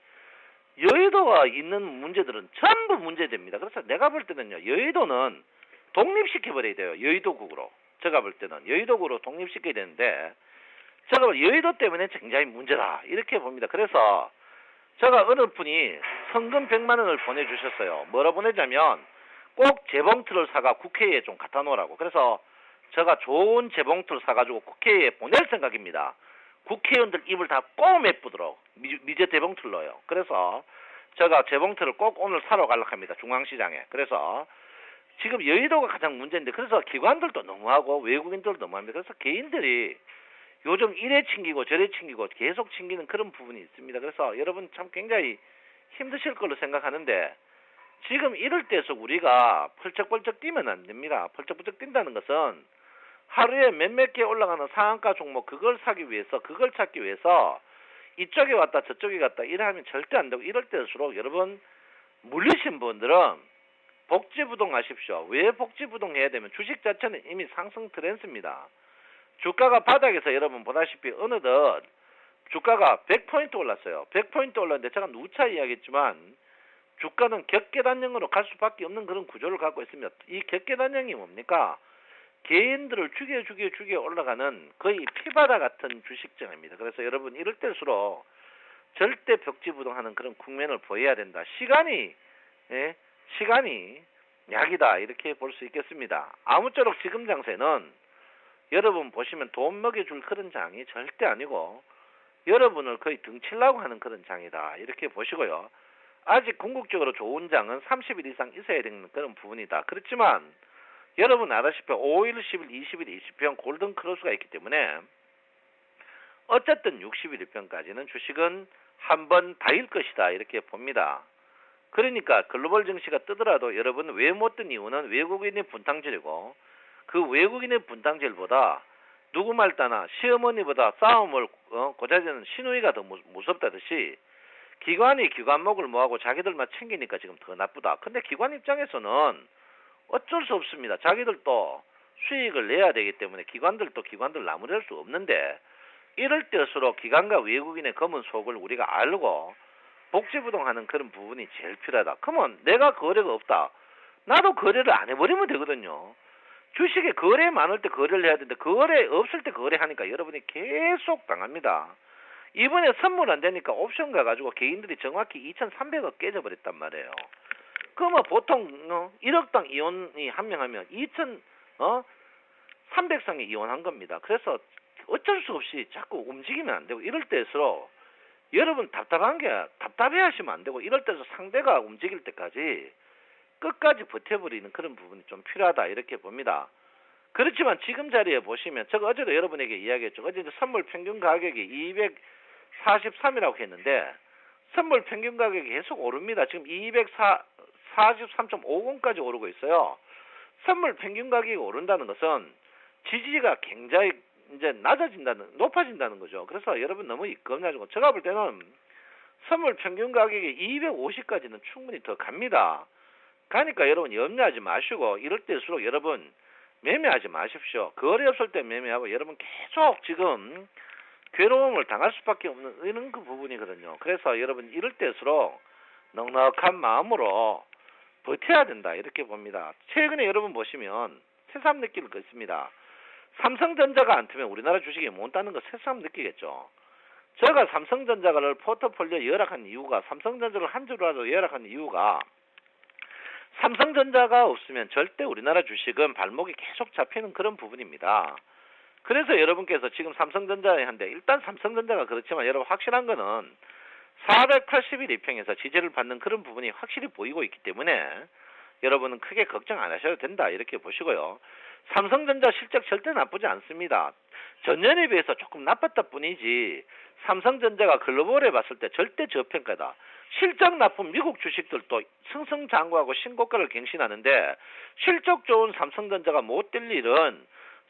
여의도가 있는 문제들은 전부 문제됩니다. 그래서 내가 볼 때는요. 여의도는 독립시켜버려야 돼요. 여의도국으로. 제가 볼 때는 여의도국으로 독립시켜야 되는데 제가 여의도 때문에 굉장히 문제다. 이렇게 봅니다. 그래서 제가 어느 분이 성금 100만 원을 보내주셨어요. 뭐라 보내자면 꼭 재봉틀을 사가 국회에 좀 갖다 놓으라고. 그래서 제가 좋은 재봉틀을 사가지고 국회에 보낼 생각입니다. 국회의원들 입을 다 꼬매쁘도록 미제 재봉틀로요. 그래서 제가 재봉틀을 꼭 오늘 사러 가려고 합니다. 중앙시장에. 그래서 지금 여의도가 가장 문제인데 그래서 기관들도 너무하고 외국인들도 너무합니다. 그래서 개인들이 요즘 이래 챙기고 저래 챙기고 계속 챙기는 그런 부분이 있습니다. 그래서 여러분 참 굉장히 힘드실 걸로 생각하는데 지금 이럴 때서 우리가 펄쩍펄쩍 뛰면 안 됩니다. 펄쩍펄쩍 뛴다는 것은 하루에 몇몇 개 올라가는 상한가 종목 그걸 사기 위해서 그걸 찾기 위해서 이쪽에 왔다 저쪽에 갔다 이래 하면 절대 안 되고 이럴 때일수록 여러분 물리신 분들은 복지부동 하십시오. 왜 복지부동 해야 되면 주식 자체는 이미 상승 트렌드입니다. 주가가 바닥에서 여러분 보다시피 어느덧 주가가 100포인트 올랐어요. 100포인트 올랐는데 제가 누차 이야기했지만 주가는 격계단형으로 갈 수밖에 없는 그런 구조를 갖고 있습니다. 이 격계단형이 뭡니까? 개인들을 죽여 올라가는 거의 피바다 같은 주식장입니다. 그래서 여러분 이럴 때일수록 절대 벽지부동하는 그런 국면을 보여야 된다. 시간이 약이다 이렇게 볼 수 있겠습니다. 아무쪼록 지금 장세는 여러분 보시면 돈 먹여줄 그런 장이 절대 아니고 여러분을 거의 등치려고 하는 그런 장이다 이렇게 보시고요. 아직 궁극적으로 좋은 장은 30일 이상 있어야 되는 그런 부분이다. 그렇지만 여러분 아다시피 5일, 10일, 20일, 20편 골든 크로스가 있기 때문에 어쨌든 60일 1편까지는 주식은 한번 다일 것이다 이렇게 봅니다. 그러니까 글로벌 증시가 뜨더라도 여러분 왜 못 뜬 이유는 외국인의 분탕질이고 그 외국인의 분탕질보다 누구 말따나 시어머니보다 싸움을 고자지는 시누이가 더 무섭다듯이 기관이 기관목을 모아고 자기들만 챙기니까 지금 더 나쁘다. 근데 기관 입장에서는 어쩔 수 없습니다. 자기들도 수익을 내야 되기 때문에 기관들도 기관들 나무랄 수 없는데 이럴 때일수록 기관과 외국인의 검은 속을 우리가 알고 복지부동하는 그런 부분이 제일 필요하다. 그러면 내가 거래가 없다. 나도 거래를 안 해버리면 되거든요. 주식에 거래 많을 때 거래를 해야 되는데 거래 없을 때 거래하니까 여러분이 계속 당합니다. 이번에 선물 안 되니까 옵션 가가지고 개인들이 정확히 2,300억 깨져버렸단 말이에요. 그러면 보통 1억당 이혼이 한 명 하면 2,300상에 이혼한 겁니다. 그래서 어쩔 수 없이 자꾸 움직이면 안 되고 이럴 때일수록 여러분 답답해 하시면 안 되고 이럴 때서 상대가 움직일 때까지 끝까지 버텨버리는 그런 부분이 좀 필요하다 이렇게 봅니다. 그렇지만 지금 자리에 보시면 제가 어제도 여러분에게 이야기했죠. 어제 이제 선물 평균 가격이 243이라고 했는데 선물 평균 가격이 계속 오릅니다. 지금 243.50까지 오르고 있어요. 선물 평균 가격이 오른다는 것은 지지가 굉장히 이제 높아진다는 거죠. 그래서 여러분 너무 겁나지고 제가 볼 때는 선물 평균 가격이 250까지는 충분히 더 갑니다. 가니까 여러분 염려하지 마시고 이럴 때일수록 여러분 매매하지 마십시오. 거래 없을 때 매매하고 여러분 계속 지금 괴로움을 당할 수밖에 없는 이런 그 부분이거든요. 그래서 여러분 이럴 때일수록 넉넉한 마음으로 버텨야 된다 이렇게 봅니다. 최근에 여러분 보시면 새삼 느낄 거 있습니다. 삼성전자가 안 뜨면 우리나라 주식이 못 따는 거 새삼 느끼겠죠. 제가 삼성전자를 포트폴리오에 열악한 이유가 삼성전자를 한 주라도 열악한 이유가 삼성전자가 없으면 절대 우리나라 주식은 발목이 계속 잡히는 그런 부분입니다. 그래서 여러분께서 지금 삼성전자에 한데 일단 삼성전자가 그렇지만 여러분 확실한 거는 481 이평에서 지지를 받는 그런 부분이 확실히 보이고 있기 때문에 여러분은 크게 걱정 안 하셔도 된다 이렇게 보시고요. 삼성전자 실적 절대 나쁘지 않습니다. 전년에 비해서 조금 나빴다 뿐이지 삼성전자가 글로벌에 봤을 때 절대 저평가다. 실적 나쁜 미국 주식들도 승승장구하고 신고가를 갱신하는데 실적 좋은 삼성전자가 못 될 일은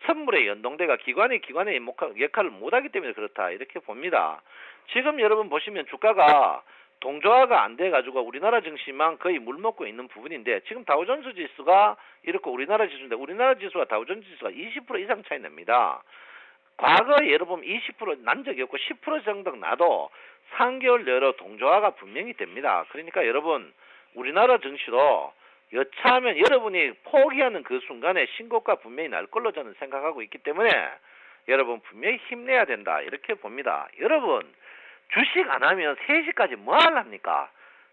선물의 연동대가 기관의 역할을 못하기 때문에 그렇다 이렇게 봅니다. 지금 여러분 보시면 주가가 동조화가 안 돼가지고 우리나라 증시만 거의 물먹고 있는 부분인데 지금 다우존스 지수가 이렇게 우리나라 지수인데 우리나라 지수와 다우존스 지수가 20% 이상 차이 납니다. 과거에 여러분 20% 난 적이 없고 10% 정도 나도 3개월 내로 동조화가 분명히 됩니다. 그러니까 여러분 우리나라 증시도 여차하면 여러분이 포기하는 그 순간에 신고가 분명히 날 걸로 저는 생각하고 있기 때문에 여러분 분명히 힘내야 된다 이렇게 봅니다. 여러분 주식 안 하면 3시까지 뭐 하랍니까?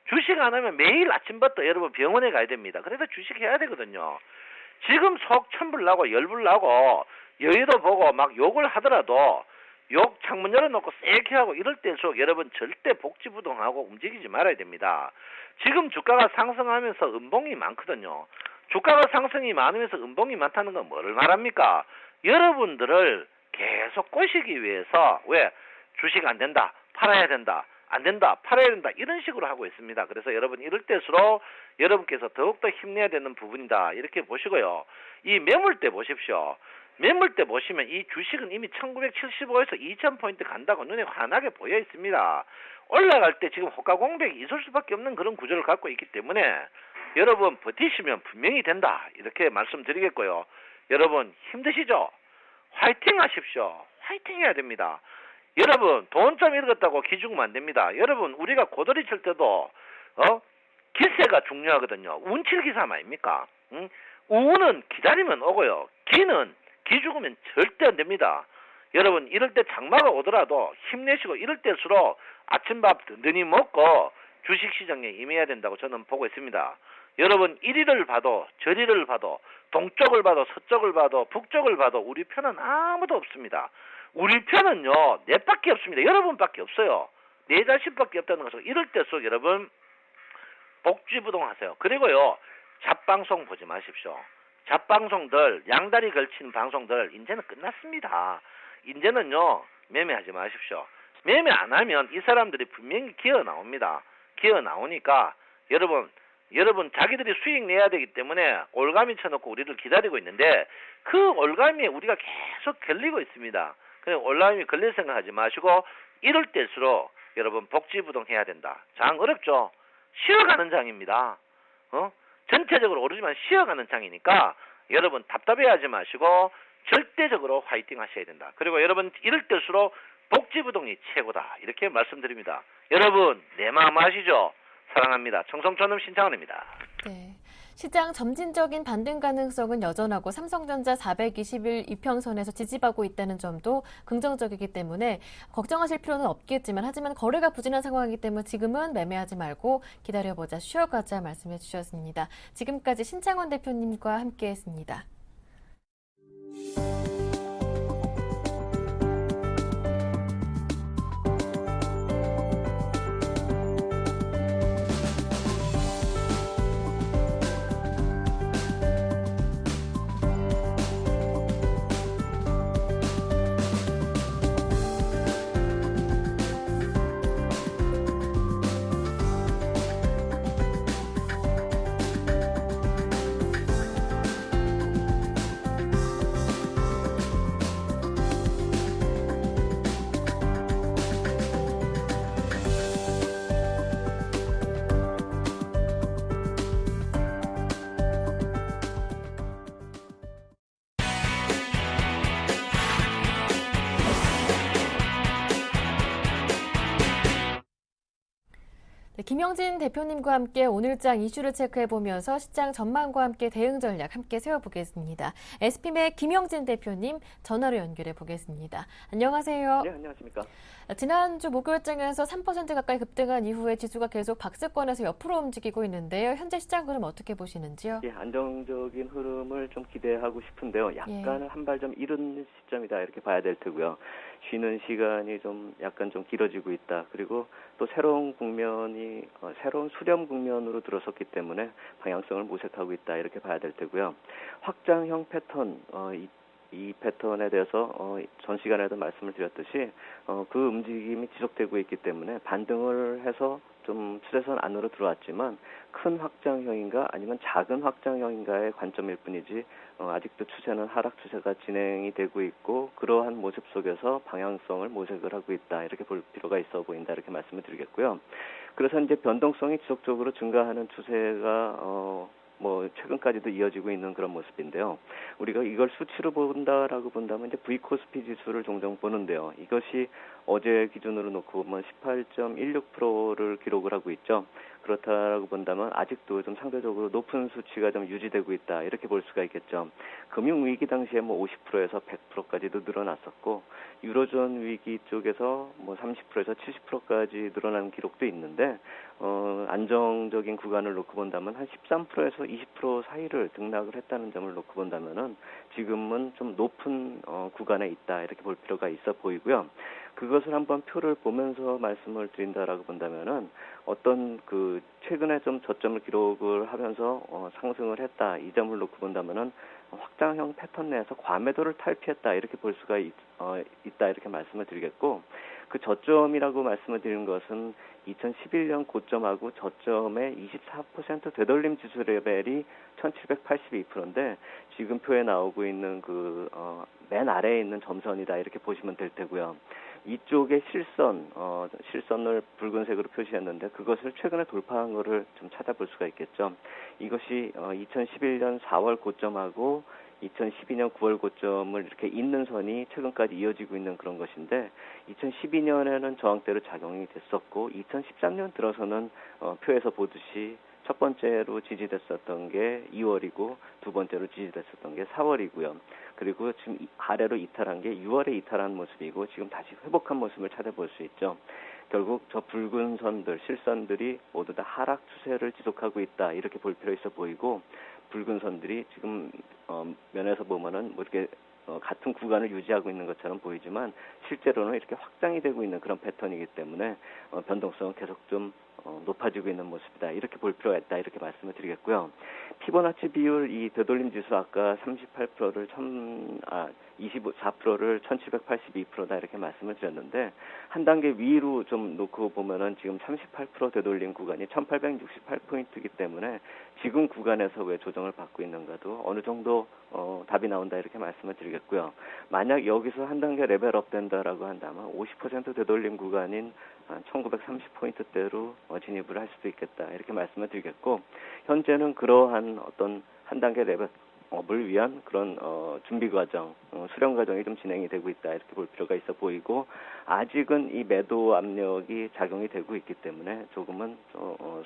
주식 안 하면 매일 아침부터 여러분 병원에 가야 됩니다. 그래서 주식 해야 되거든요. 지금 속 천불 나고 열불 나고 여의도 보고 막 욕을 하더라도 욕 창문 열어놓고 쎄게 하고 이럴 때일수록 여러분 절대 복지부동하고 움직이지 말아야 됩니다. 지금 주가가 상승하면서 음봉이 많거든요. 주가가 상승이 많으면서 음봉이 많다는 건 뭐를 말합니까? 여러분들을 계속 꼬시기 위해서 왜 주식 안 된다, 팔아야 된다, 안 된다, 팔아야 된다 이런 식으로 하고 있습니다. 그래서 여러분 이럴 때일수록 여러분께서 더욱더 힘내야 되는 부분이다 이렇게 보시고요. 이 매물대 보십시오. 매물대 보시면 이 주식은 이미 1975에서 2000포인트 간다고 눈에 환하게 보여 있습니다. 올라갈 때 지금 호가 공백이 있을 수밖에 없는 그런 구조를 갖고 있기 때문에 여러분 버티시면 분명히 된다 이렇게 말씀드리겠고요. 여러분 힘드시죠? 화이팅 하십시오. 화이팅 해야 됩니다. 여러분 돈 좀 읽었다고 기죽으면 안 됩니다. 여러분 우리가 고도리 칠 때도 기세가 중요하거든요. 운칠기삼 아닙니까? 우는 기다리면 오고요. 기 죽으면 절대 안 됩니다. 여러분 이럴 때 장마가 오더라도 힘내시고 이럴 때일수록 아침밥 든든히 먹고 주식시장에 임해야 된다고 저는 보고 있습니다. 여러분 이리를 봐도 저리를 봐도 동쪽을 봐도 서쪽을 봐도 북쪽을 봐도 우리 편은 아무도 없습니다. 우리 편은요 내 밖에 없습니다. 여러분밖에 없어요. 내 자신밖에 없다는 것을 이럴 때일수록 여러분 복지부동하세요. 그리고요 잡방송 보지 마십시오. 잡방송들 양다리 걸친 방송들 이제는 끝났습니다. 이제는요 매매하지 마십시오. 매매 안 하면 이 사람들이 분명히 기어 나옵니다. 기어 나오니까 여러분 자기들이 수익 내야 되기 때문에 올가미 쳐놓고 우리를 기다리고 있는데 그 올가미에 우리가 계속 걸리고 있습니다. 그래서 올가미 걸릴 생각하지 마시고 이럴 때일수록 여러분 복지부동 해야 된다. 장 어렵죠? 쉬어가는 장입니다. 전체적으로 오르지만 쉬어가는 장이니까 여러분 답답해하지 마시고 절대적으로 화이팅 하셔야 된다. 그리고 여러분 이럴 때일수록 복지부동이 최고다. 이렇게 말씀드립니다. 여러분 내 마음 아시죠? 사랑합니다. 청성촌음 신창원입니다. 네. 시장 점진적인 반등 가능성은 여전하고 삼성전자 420일 이평선에서 지지받고 있다는 점도 긍정적이기 때문에 걱정하실 필요는 없겠지만 하지만 거래가 부진한 상황이기 때문에 지금은 매매하지 말고 기다려보자, 쉬어가자 말씀해 주셨습니다. 지금까지 신창원 대표님과 함께했습니다. 네, 김영진 대표님과 함께 오늘장 이슈를 체크해보면서 시장 전망과 함께 대응 전략 함께 세워보겠습니다. SPM의 김영진 대표님 전화로 연결해 보겠습니다. 안녕하세요. 네, 안녕하십니까. 지난주 목요일장에서 3% 가까이 급등한 이후에 지수가 계속 박스권에서 옆으로 움직이고 있는데요. 현재 시장 흐름 어떻게 보시는지요? 예, 안정적인 흐름을 좀 기대하고 싶은데요. 약간 한 발 좀 이른 시점이다 이렇게 봐야 될 테고요. 쉬는 시간이 좀 약간 좀 길어지고 있다. 그리고 또 새로운 국면이 새로운 수렴 국면으로 들어섰기 때문에 방향성을 모색하고 있다 이렇게 봐야 될 테고요. 확장형 패턴 이 패턴에 대해서 전 시간에도 말씀을 드렸듯이 그 움직임이 지속되고 있기 때문에 반등을 해서 좀 추세선 안으로 들어왔지만 큰 확장형인가 아니면 작은 확장형인가의 관점일 뿐이지 아직도 추세는 하락 추세가 진행이 되고 있고 그러한 모습 속에서 방향성을 모색을 하고 있다 이렇게 볼 필요가 있어 보인다 이렇게 말씀을 드리겠고요. 그래서 이제 변동성이 지속적으로 증가하는 추세가 최근까지도 이어지고 있는 그런 모습인데요. 우리가 이걸 수치로 본다라고 본다면 이제 V 코스피 지수를 종종 보는데요. 이것이 어제 기준으로 놓고 보면 18.16%를 기록을 하고 있죠. 그렇다라고 본다면 아직도 좀 상대적으로 높은 수치가 좀 유지되고 있다 이렇게 볼 수가 있겠죠. 금융위기 당시에 뭐 50%에서 100%까지도 늘어났었고 유로존 위기 쪽에서 뭐 30%에서 70%까지 늘어난 기록도 있는데 안정적인 구간을 놓고 본다면 한 13%에서 20% 사이를 등락을 했다는 점을 놓고 본다면은 지금은 좀 높은 구간에 있다 이렇게 볼 필요가 있어 보이고요. 그것을 한번 표를 보면서 말씀을 드린다라고 본다면은 어떤 그 최근에 좀 저점을 기록을 하면서 상승을 했다 이 점을 놓고 본다면은 확장형 패턴 내에서 과매도를 탈피했다 이렇게 볼 수가 있다 이렇게 말씀을 드리겠고 그 저점이라고 말씀을 드리는 것은 2011년 고점하고 저점의 24% 되돌림 지수 레벨이 1782%인데 지금 표에 나오고 있는 그 맨 아래에 있는 점선이다 이렇게 보시면 될 테고요. 이쪽에 실선을 붉은색으로 표시했는데 그것을 최근에 돌파한 거를 좀 찾아볼 수가 있겠죠. 이것이 2011년 4월 고점하고 2012년 9월 고점을 이렇게 잇는 선이 최근까지 이어지고 있는 그런 것인데 2012년에는 저항대로 작용이 됐었고 2013년 들어서는 표에서 보듯이 첫 번째로 지지됐었던 게 2월이고 두 번째로 지지됐었던 게 4월이고요. 그리고 지금 아래로 이탈한 게 6월에 이탈한 모습이고 지금 다시 회복한 모습을 찾아볼 수 있죠. 결국 저 붉은 선들, 실선들이 모두 다 하락 추세를 지속하고 있다 이렇게 볼 필요 있어 보이고 붉은 선들이 지금 면에서 보면은 뭐 이렇게 같은 구간을 유지하고 있는 것처럼 보이지만 실제로는 이렇게 확장이 되고 있는 그런 패턴이기 때문에 변동성은 계속 좀 높아지고 있는 모습이다 이렇게 볼 필요가 있다 이렇게 말씀을 드리겠고요. 피보나치 비율 이 되돌림 지수 아까 38%를 24%를 1782%다 이렇게 말씀을 드렸는데 한 단계 위로 좀 놓고 보면은 지금 38% 되돌림 구간이 1868포인트이기 때문에 지금 구간에서 왜 조정을 받고 있는가도 어느 정도 답이 나온다 이렇게 말씀을 드리겠고요. 만약 여기서 한 단계 레벨업 된다라고 한다면 50% 되돌림 구간인 1930포인트대로 진입을 할 수도 있겠다 이렇게 말씀을 드리겠고 현재는 그러한 어떤 한 단계 레벨업을 위한 그런 준비 과정, 수렴 과정이 좀 진행이 되고 있다 이렇게 볼 필요가 있어 보이고 아직은 이 매도 압력이 작용이 되고 있기 때문에 조금은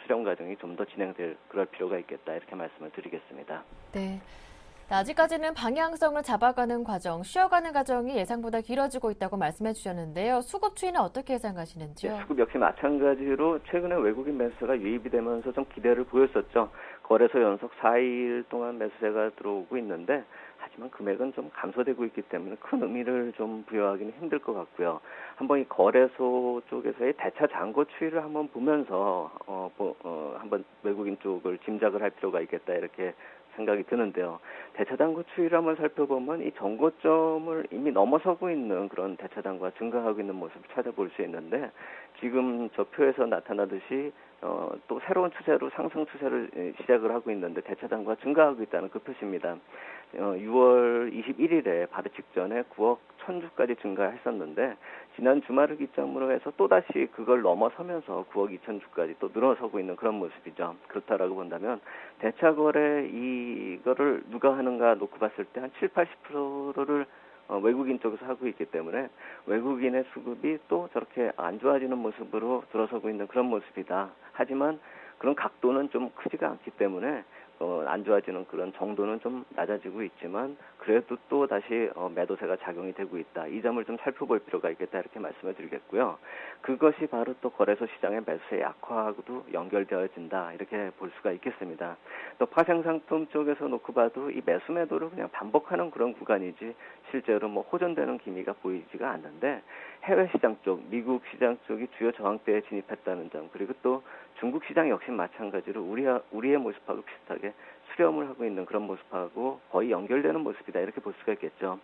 수렴 과정이 좀 더 진행될 그럴 필요가 있겠다 이렇게 말씀을 드리겠습니다. 네. 아직까지는 방향성을 잡아가는 과정, 쉬어가는 과정이 예상보다 길어지고 있다고 말씀해 주셨는데요. 수급 추이는 어떻게 예상하시는지요? 네, 수급 역시 마찬가지로 최근에 외국인 매수세가 유입이 되면서 좀 기대를 보였었죠. 거래소 연속 4일 동안 매수세가 들어오고 있는데 하지만 금액은 좀 감소되고 있기 때문에 큰 의미를 좀 부여하기는 힘들 것 같고요. 한번 이 거래소 쪽에서의 대차 잔고 추이를 한번 보면서 한번 외국인 쪽을 짐작을 할 필요가 있겠다 이렇게 생각이 드는데요. 대차단고 추이를 한번 살펴보면 이 정고점을 이미 넘어서고 있는 그런 대차단고가 증가하고 있는 모습을 찾아볼 수 있는데 지금 저 표에서 나타나듯이 또 새로운 추세로 상승 추세를 시작을 하고 있는데 대차단고가 증가하고 있다는 그 표시입니다. 6월 21일에 바로 직전에 9억 1000주까지 증가했었는데 지난 주말을 기점으로 해서 또다시 그걸 넘어서면서 9억 2000주까지 또 늘어서고 있는 그런 모습이죠. 그렇다라고 본다면 대차 거래 이거를 누가 하는가 놓고 봤을 때 한 70-80%를 외국인 쪽에서 하고 있기 때문에 외국인의 수급이 또 저렇게 안 좋아지는 모습으로 들어서고 있는 그런 모습이다. 하지만 그런 각도는 좀 크지가 않기 때문에 안 좋아지는 그런 정도는 좀 낮아지고 있지만 그래도 또 다시 매도세가 작용이 되고 있다. 이 점을 좀 살펴볼 필요가 있겠다 이렇게 말씀을 드리겠고요. 그것이 바로 또 거래소 시장의 매수세 약화하고도 연결되어진다 이렇게 볼 수가 있겠습니다. 또 파생상품 쪽에서 놓고 봐도 이 매수 매도를 그냥 반복하는 그런 구간이지 실제로 뭐 호전되는 기미가 보이지가 않는데 해외 시장 쪽, 미국 시장 쪽이 주요 저항대에 진입했다는 점 그리고 또 중국 시장 역시 마찬가지로 우리의 모습하고 비슷하게 수렴을 하고 있는 그런 모습하고 거의 연결되는 모습이다 이렇게 볼 수가 있겠죠.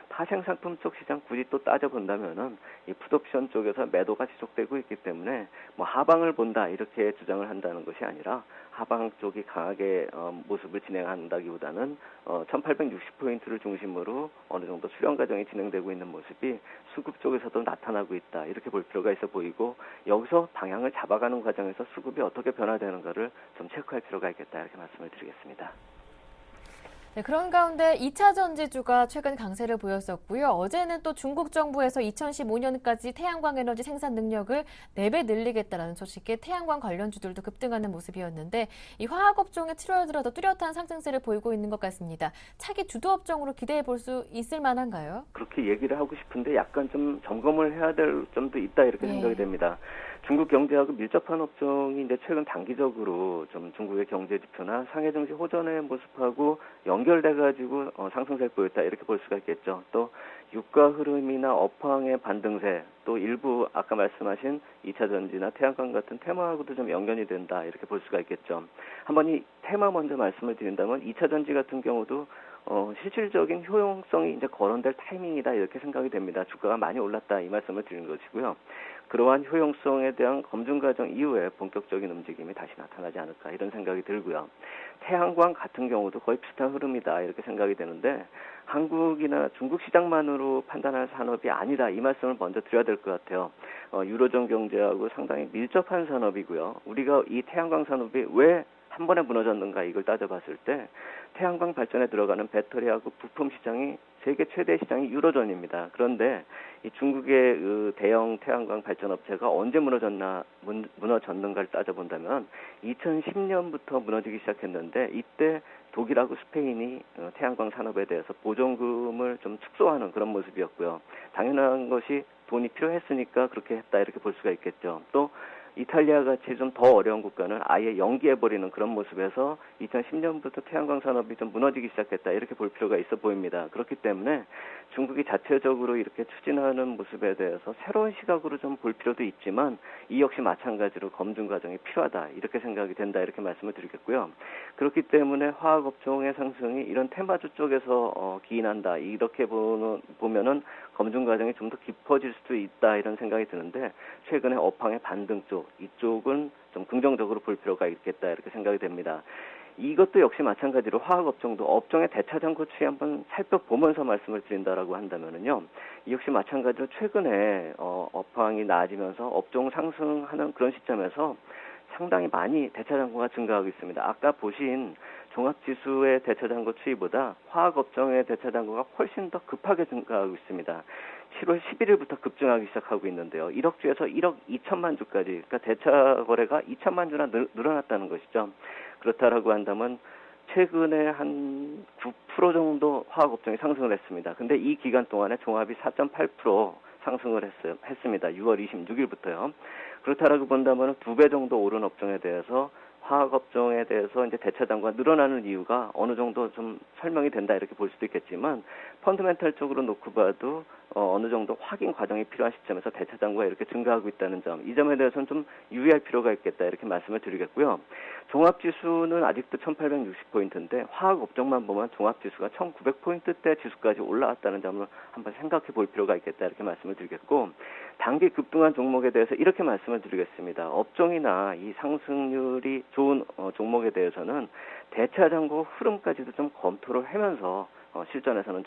파생상품 쪽 시장 굳이 또 따져본다면은 이 풋옵션 쪽에서 매도가 지속되고 있기 때문에 뭐 하방을 본다 이렇게 주장을 한다는 것이 아니라 하방 쪽이 강하게 모습을 진행한다기보다는 1860포인트를 중심으로 어느 정도 수렴 과정이 진행되고 있는 모습이 수급 쪽에서도 나타나고 있다 이렇게 볼 필요가 있어 보이고 여기서 방향을 잡아가는 과정에서 수급이 어떻게 변화되는가를 좀 체크할 필요가 있겠다 이렇게 말씀을 드리겠습니다. 네, 그런 가운데 2차 전지주가 최근 강세를 보였었고요. 어제는 또 중국 정부에서 2015년까지 태양광 에너지 생산 능력을 4배 늘리겠다라는 소식에 태양광 관련주들도 급등하는 모습이었는데 이 화학업종에 7월 들어 더 뚜렷한 상승세를 보이고 있는 것 같습니다. 차기 주도업종으로 기대해 볼 수 있을 만한가요? 그렇게 얘기를 하고 싶은데 약간 좀 점검을 해야 될 점도 있다 이렇게 생각이 됩니다. 중국 경제하고 밀접한 업종이 이제 최근 단기적으로 좀 중국의 경제 지표나 상해 증시 호전의 모습하고 연결돼 가지고 상승세를 보였다 이렇게 볼 수가 있겠죠. 또 유가 흐름이나 업황의 반등세, 또 일부 아까 말씀하신 2차 전지나 태양광 같은 테마하고도 좀 연관이 된다 이렇게 볼 수가 있겠죠. 한번 이 테마 먼저 말씀을 드린다면 2차 전지 같은 경우도 실질적인 효용성이 이제 거론될 타이밍이다 이렇게 생각이 됩니다. 주가가 많이 올랐다 이 말씀을 드리는 것이고요. 그러한 효용성에 대한 검증 과정 이후에 본격적인 움직임이 다시 나타나지 않을까 이런 생각이 들고요. 태양광 같은 경우도 거의 비슷한 흐름이다 이렇게 생각이 되는데 한국이나 중국 시장만으로 판단할 산업이 아니다 이 말씀을 먼저 드려야 될 것 같아요. 유로존 경제하고 상당히 밀접한 산업이고요. 우리가 이 태양광 산업이 왜 한 번에 무너졌는가 이걸 따져봤을 때 태양광 발전에 들어가는 배터리하고 부품 시장이 세계 최대 시장이 유로존입니다. 그런데 이 중국의 그 대형 태양광 발전 업체가 언제 무너졌는가를 따져본다면 2010년부터 무너지기 시작했는데 이때 독일하고 스페인이 태양광 산업에 대해서 보존금을 좀 축소하는 그런 모습이었고요. 당연한 것이 돈이 필요했으니까 그렇게 했다 이렇게 볼 수가 있겠죠. 또 이탈리아 같이 좀 더 어려운 국가는 아예 연기해버리는 그런 모습에서 2010년부터 태양광 산업이 좀 무너지기 시작했다 이렇게 볼 필요가 있어 보입니다. 그렇기 때문에 중국이 자체적으로 이렇게 추진하는 모습에 대해서 새로운 시각으로 좀 볼 필요도 있지만 이 역시 마찬가지로 검증 과정이 필요하다 이렇게 생각이 된다 이렇게 말씀을 드리겠고요. 그렇기 때문에 화학업종의 상승이 이런 테마주 쪽에서 기인한다 이렇게 보면은 검증 과정이 좀 더 깊어질 수도 있다 이런 생각이 드는데 최근에 업황의 반등 쪽 이쪽은 좀 긍정적으로 볼 필요가 있겠다 이렇게 생각이 됩니다. 이것도 역시 마찬가지로 화학업종도 업종의 대차장구 추이 한번 살펴보면서 말씀을 드린다라고 한다면은요. 이 역시 마찬가지로 최근에 업황이 나아지면서 업종 상승하는 그런 시점에서 상당히 많이 대차장구가 증가하고 있습니다. 아까 보신 종합지수의 대차장구 추이보다 화학업종의 대차장구가 훨씬 더 급하게 증가하고 있습니다. 7월 11일부터 급증하기 시작하고 있는데요. 1억 주에서 1억 2천만 주까지, 그러니까 대차 거래가 2천만 주나 늘어났다는 것이죠. 그렇다라고 한다면 최근에 한 9% 정도 화학업종이 상승을 했습니다. 근데 이 기간 동안에 종합이 4.8% 상승을 했습니다. 6월 26일부터요. 그렇다라고 본다면 2배 정도 오른 업종에 대해서 화학업종에 대해서 이제 대차장구가 늘어나는 이유가 어느 정도 좀 설명이 된다 이렇게 볼 수도 있겠지만 펀더멘탈적으로 놓고 봐도 어느 정도 확인 과정이 필요한 시점에서 대차장구가 이렇게 증가하고 있다는 점, 이 점에 대해서는 좀 유의할 필요가 있겠다 이렇게 말씀을 드리겠고요. 종합지수는 아직도 1860포인트인데 화학업종만 보면 종합지수가 1900포인트대 지수까지 올라왔다는 점을 한번 생각해 볼 필요가 있겠다 이렇게 말씀을 드리겠고, 단기 급등한 종목에 대해서 이렇게 말씀을 드리겠습니다. 업종이나 이 상승률이 좋은 종목에 대해서는 대차장구 흐름까지도 좀 검토를 하면서 실전에서는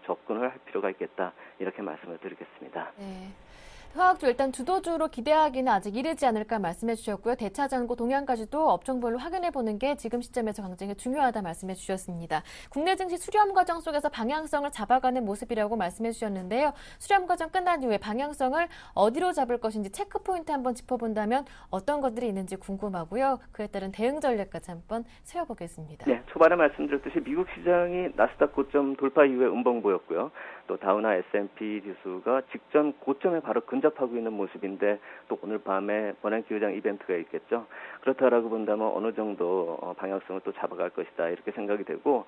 접근을 할 필요가 있겠다 이렇게 말씀을 드리겠습니다. 네. 화학주 일단 주도주로 기대하기는 아직 이르지 않을까 말씀해 주셨고요. 대차장구 동향까지도 업종별로 확인해 보는 게 지금 시점에서 굉장히 중요하다 말씀해 주셨습니다. 국내 증시 수렴 과정 속에서 방향성을 잡아가는 모습이라고 말씀해 주셨는데요. 수렴 과정 끝난 이후에 방향성을 어디로 잡을 것인지 체크 포인트 한번 짚어본다면 어떤 것들이 있는지 궁금하고요. 그에 따른 대응 전략까지 한번 세워보겠습니다. 네, 초반에 말씀드렸듯이 미국 시장이 나스닥 고점 돌파 이후에 음봉 보였고요. 또 다우나 S&P 지수가 직전 고점에 바로 근접하고 있는 모습인데 또 오늘 밤에 버냉키 의장 이벤트가 있겠죠. 그렇다라고 본다면 어느 정도 방향성을 또 잡아갈 것이다 이렇게 생각이 되고,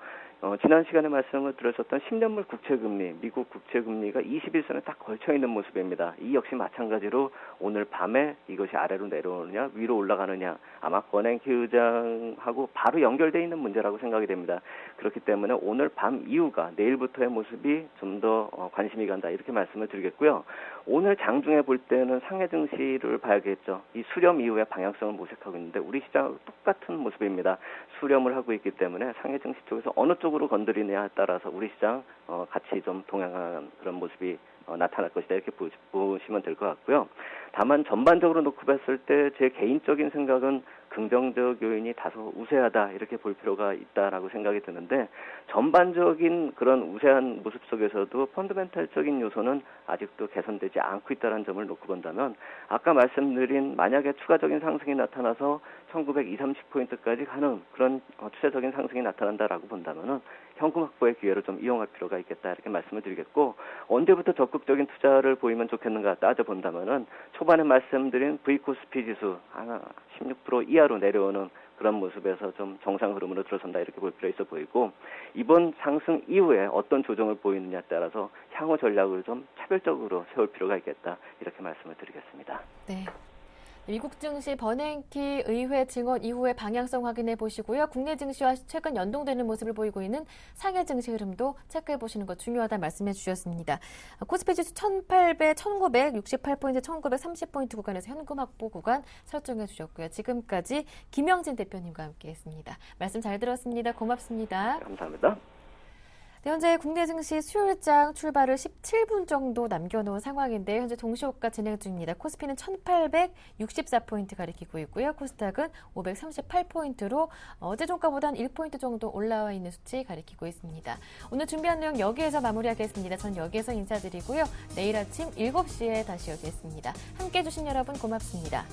지난 시간에 말씀을 드렸었던 10년물 국채금리, 미국 국채금리가 21선에 딱 걸쳐 있는 모습입니다. 이 역시 마찬가지로 오늘 밤에 이것이 아래로 내려오느냐 위로 올라가느냐 아마 버냉키 의장하고 바로 연결되어 있는 문제라고 생각이 됩니다. 그렇기 때문에 오늘 밤 이후가 내일부터의 모습이 좀 더 관심이 간다 이렇게 말씀을 드리겠고요. 오늘 장중에 볼 때는 상해 증시를 봐야겠죠. 이 수렴 이후에 방향성을 모색하고 있는데 우리 시장하고 똑같은 모습입니다. 수렴을 하고 있기 때문에 상해 증시 쪽에서 어느 쪽으로 건드리냐에 따라서 우리 시장 같이 좀 동향한 그런 모습이 나타날 것이다 이렇게 보시면 될 것 같고요. 다만 전반적으로 놓고 봤을 때 제 개인적인 생각은 긍정적 요인이 다소 우세하다 이렇게 볼 필요가 있다라고 생각이 드는데 전반적인 그런 우세한 모습 속에서도 펀더멘탈적인 요소는 아직도 개선되지 않고 있다는 점을 놓고 본다면 아까 말씀드린 만약에 추가적인 상승이 나타나서 1920, 30포인트까지 가는 그런 추세적인 상승이 나타난다라고 본다면은 현금 확보의 기회를 좀 이용할 필요가 있겠다 이렇게 말씀을 드리겠고 언제부터 적극적인 투자를 보이면 좋겠는가 따져본다면은 초반에 말씀드린 V코스피 지수 16% 이하로 내려오는 그런 모습에서 좀 정상 흐름으로 들어선다 이렇게 볼 필요 있어 보이고 이번 상승 이후에 어떤 조정을 보이느냐에 따라서 향후 전략을 좀 차별적으로 세울 필요가 있겠다 이렇게 말씀을 드리겠습니다. 네. 미국 증시 버냉키 의회 증언 이후의 방향성 확인해 보시고요. 국내 증시와 최근 연동되는 모습을 보이고 있는 상해 증시 흐름도 체크해 보시는 것 중요하다 말씀해 주셨습니다. 코스피 지수 1968포인트, 1930포인트 구간에서 현금 확보 구간 설정해 주셨고요. 지금까지 김영진 대표님과 함께했습니다. 말씀 잘 들었습니다. 고맙습니다. 감사합니다. 네, 현재 국내 증시 수요일장 출발을 17분 정도 남겨놓은 상황인데 현재 동시호가 진행 중입니다. 코스피는 1864포인트 가리키고 있고요. 코스닥은 538포인트로 어제 종가보다는 1포인트 정도 올라와 있는 수치 가리키고 있습니다. 오늘 준비한 내용 여기에서 마무리하겠습니다. 전 여기에서 인사드리고요. 내일 아침 7시에 다시 오겠습니다. 함께해 주신 여러분 고맙습니다.